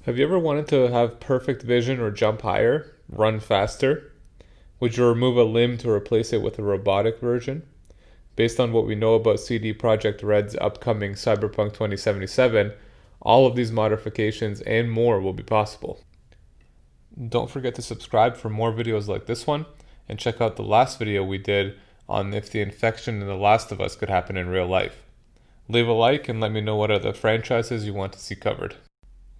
Have you ever wanted to have perfect vision or jump higher, run faster? Would you remove a limb to replace it with a robotic version? Based on what we know about CD Projekt Red's upcoming Cyberpunk 2077, all of these modifications and more will be possible. Don't forget to subscribe for more videos like this one, and check out the last video we did on if the infection in The Last of Us could happen in real life. Leave a like and let me know what other franchises you want to see covered.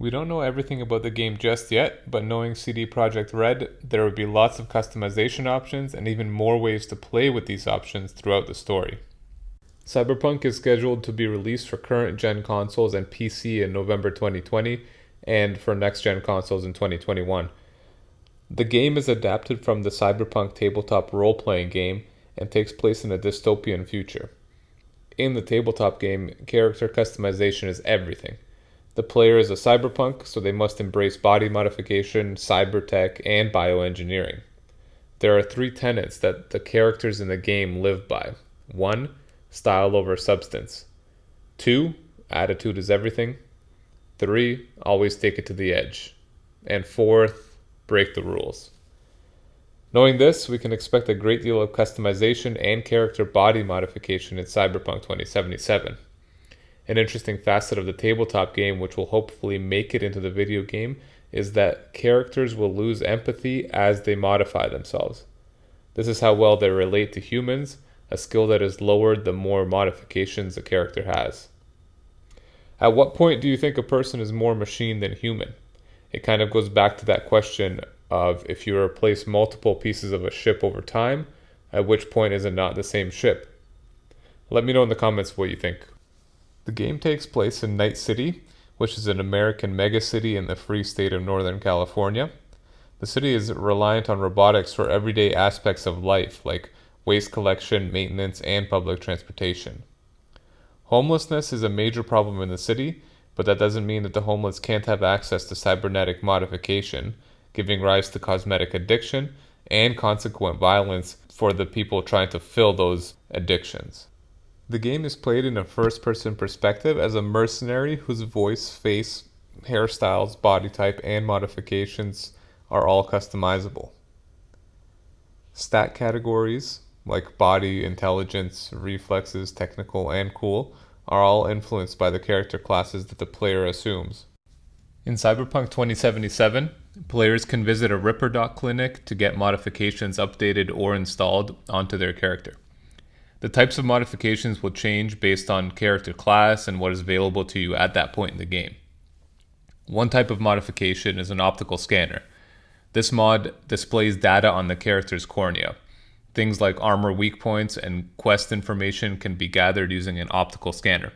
We don't know everything about the game just yet, but knowing CD Projekt Red, there would be lots of customization options and even more ways to play with these options throughout the story. Cyberpunk is scheduled to be released for current gen consoles and PC in November 2020 and for next gen consoles in 2021. The game is adapted from the Cyberpunk tabletop role-playing game and takes place in a dystopian future. In the tabletop game, character customization is everything. The player is a cyberpunk, so they must embrace body modification, cybertech, and bioengineering. There are three tenets that the characters in the game live by. 1. Style over substance. 2. Attitude is everything. 3. Always take it to the edge. And 4th, break the rules. Knowing this, we can expect a great deal of customization and character body modification in Cyberpunk 2077. An interesting facet of the tabletop game, which will hopefully make it into the video game, is that characters will lose empathy as they modify themselves. This is how well they relate to humans, a skill that is lowered the more modifications a character has. At what point do you think a person is more machine than human? It kind of goes back to that question of if you replace multiple pieces of a ship over time, at which point is it not the same ship? Let me know in the comments what you think. The game takes place in Night City, which is an American megacity in the free state of Northern California. The city is reliant on robotics for everyday aspects of life, like waste collection, maintenance, and public transportation. Homelessness is a major problem in the city, but that doesn't mean that the homeless can't have access to cybernetic modification, giving rise to cosmetic addiction and consequent violence for the people trying to fill those addictions. The game is played in a first-person perspective as a mercenary whose voice, face, hairstyles, body type, and modifications are all customizable. Stat categories like body, intelligence, reflexes, technical, and cool are all influenced by the character classes that the player assumes. In Cyberpunk 2077, players can visit a Ripper Doc clinic to get modifications updated or installed onto their character. The types of modifications will change based on character class and what is available to you at that point in the game. One type of modification is an optical scanner. This mod displays data on the character's cornea. Things like armor weak points and quest information can be gathered using an optical scanner.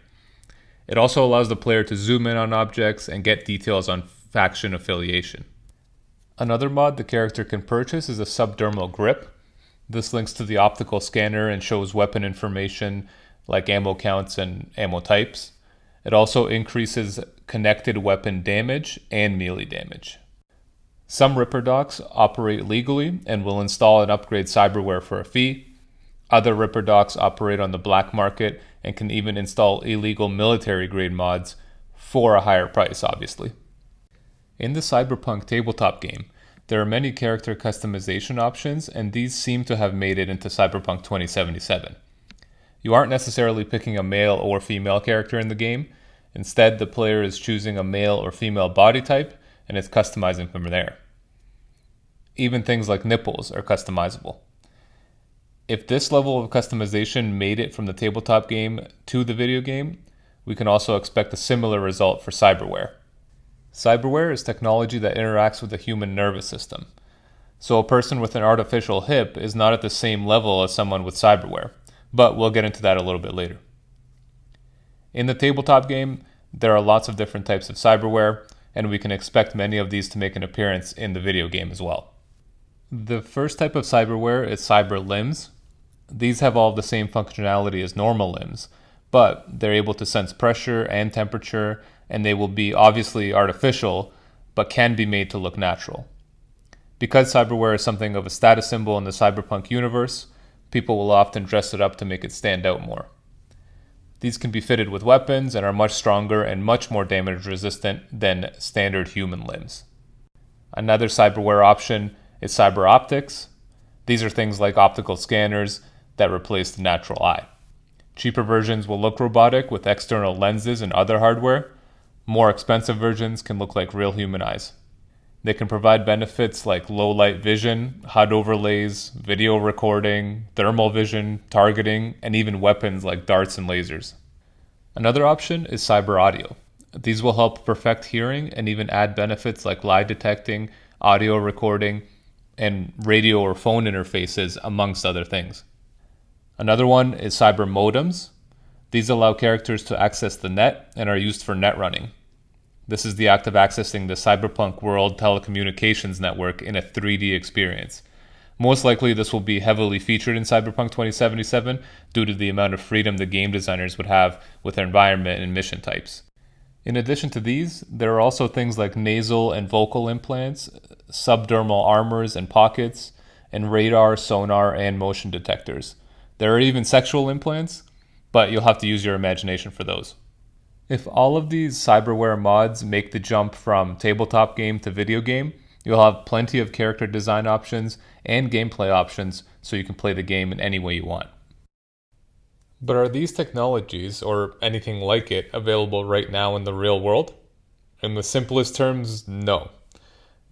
It also allows the player to zoom in on objects and get details on faction affiliation. Another mod the character can purchase is a subdermal grip. This links to the optical scanner and shows weapon information like ammo counts and ammo types. It also increases connected weapon damage and melee damage. Some Ripper Docs operate legally and will install and upgrade cyberware for a fee. Other Ripper Docs operate on the black market and can even install illegal military-grade mods for a higher price, obviously. In the Cyberpunk tabletop game, there are many character customization options, and these seem to have made it into Cyberpunk 2077. You aren't necessarily picking a male or female character in the game. Instead, the player is choosing a male or female body type, and it's customizing from there. Even things like nipples are customizable. If this level of customization made it from the tabletop game to the video game, we can also expect a similar result for cyberware. Cyberware is technology that interacts with the human nervous system. So a person with an artificial hip is not at the same level as someone with cyberware, but we'll get into that a little bit later. In the tabletop game, there are lots of different types of cyberware, and we can expect many of these to make an appearance in the video game as well. The first type of cyberware is cyber limbs. These have all the same functionality as normal limbs, but they're able to sense pressure and temperature, and they will be obviously artificial, but can be made to look natural. Because cyberware is something of a status symbol in the cyberpunk universe, people will often dress it up to make it stand out more. These can be fitted with weapons and are much stronger and much more damage resistant than standard human limbs. Another cyberware option is cyber optics. These are things like optical scanners that replace the natural eye. Cheaper versions will look robotic with external lenses and other hardware. More expensive versions can look like real human eyes. They can provide benefits like low light vision, HUD overlays, video recording, thermal vision, targeting, and even weapons like darts and lasers. Another option is cyber audio. These will help perfect hearing and even add benefits like lie detecting, audio recording, and radio or phone interfaces, amongst other things. Another one is cyber modems. These allow characters to access the net and are used for net running. This is the act of accessing the Cyberpunk world telecommunications network in a 3D experience. Most likely this will be heavily featured in Cyberpunk 2077 due to the amount of freedom the game designers would have with their environment and mission types. In addition to these, there are also things like nasal and vocal implants, subdermal armors and pockets, and radar, sonar, and motion detectors. There are even sexual implants, but you'll have to use your imagination for those. If all of these cyberware mods make the jump from tabletop game to video game, you'll have plenty of character design options and gameplay options so you can play the game in any way you want. But are these technologies, or anything like it, available right now in the real world? In the simplest terms, no.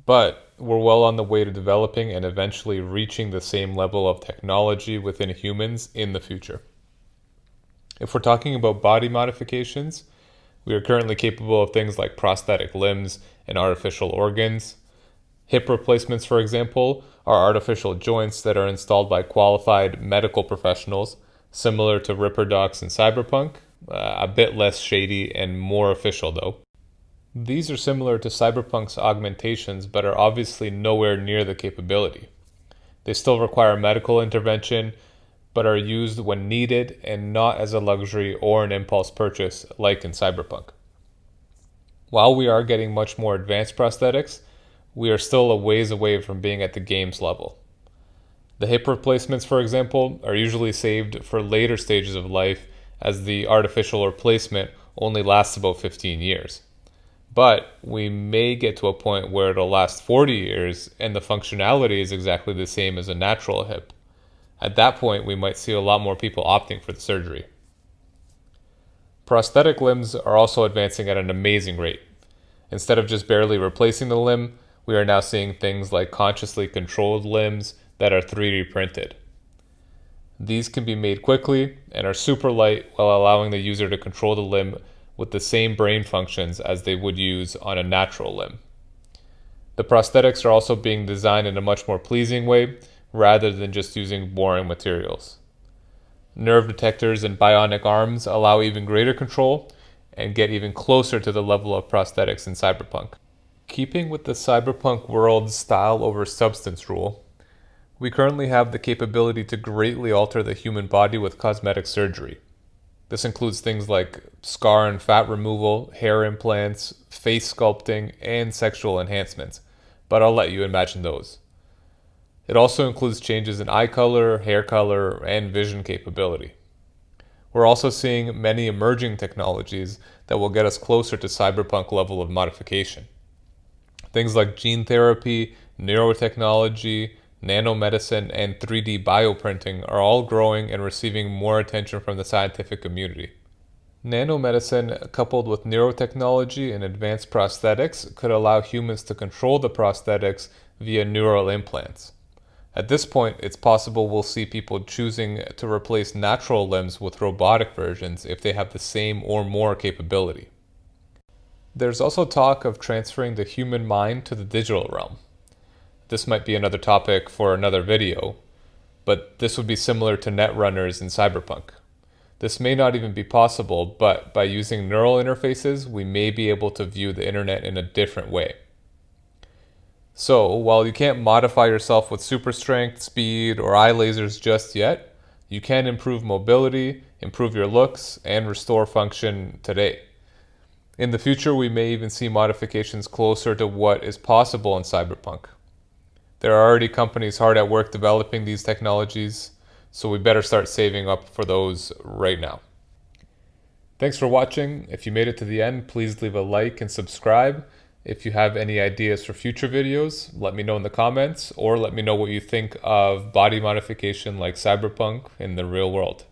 But we're well on the way to developing and eventually reaching the same level of technology within humans in the future. If we're talking about body modifications, we are currently capable of things like prosthetic limbs and artificial organs. Hip replacements, for example, are artificial joints that are installed by qualified medical professionals, similar to Ripper docs in Cyberpunk, a bit less shady and more official though. These are similar to Cyberpunk's augmentations, but are obviously nowhere near the capability. They still require medical intervention, but are used when needed and not as a luxury or an impulse purchase like in Cyberpunk. While we are getting much more advanced prosthetics, we are still a ways away from being at the game's level. The hip replacements, for example, are usually saved for later stages of life as the artificial replacement only lasts about 15 years. But we may get to a point where it'll last 40 years and the functionality is exactly the same as a natural hip. At that point, we might see a lot more people opting for the surgery. Prosthetic limbs are also advancing at an amazing rate. Instead of just barely replacing the limb, we are now seeing things like consciously controlled limbs that are 3D printed. These can be made quickly and are super light while allowing the user to control the limb with the same brain functions as they would use on a natural limb. The prosthetics are also being designed in a much more pleasing way, rather than just using boring materials. Nerve detectors and bionic arms allow even greater control and get even closer to the level of prosthetics in Cyberpunk. Keeping with the Cyberpunk world's style over substance rule, we currently have the capability to greatly alter the human body with cosmetic surgery. This includes things like scar and fat removal, hair implants, face sculpting, and sexual enhancements, but I'll let you imagine those. It also includes changes in eye color, hair color, and vision capability. We're also seeing many emerging technologies that will get us closer to cyberpunk level of modification. Things like gene therapy, neurotechnology, nanomedicine, and 3D bioprinting are all growing and receiving more attention from the scientific community. Nanomedicine, coupled with neurotechnology and advanced prosthetics, could allow humans to control the prosthetics via neural implants. At this point, it's possible we'll see people choosing to replace natural limbs with robotic versions if they have the same or more capability. There's also talk of transferring the human mind to the digital realm. This might be another topic for another video, but this would be similar to netrunners in Cyberpunk. This may not even be possible, but by using neural interfaces, we may be able to view the internet in a different way. So, while you can't modify yourself with super strength, speed, or eye lasers just yet, you can improve mobility, improve your looks, and restore function today. In the future, we may even see modifications closer to what is possible in Cyberpunk. There are already companies hard at work developing these technologies, so we better start saving up for those right now. Thanks for watching. If you made it to the end, please leave a like and subscribe. If you have any ideas for future videos, let me know in the comments, or let me know what you think of body modification like Cyberpunk in the real world.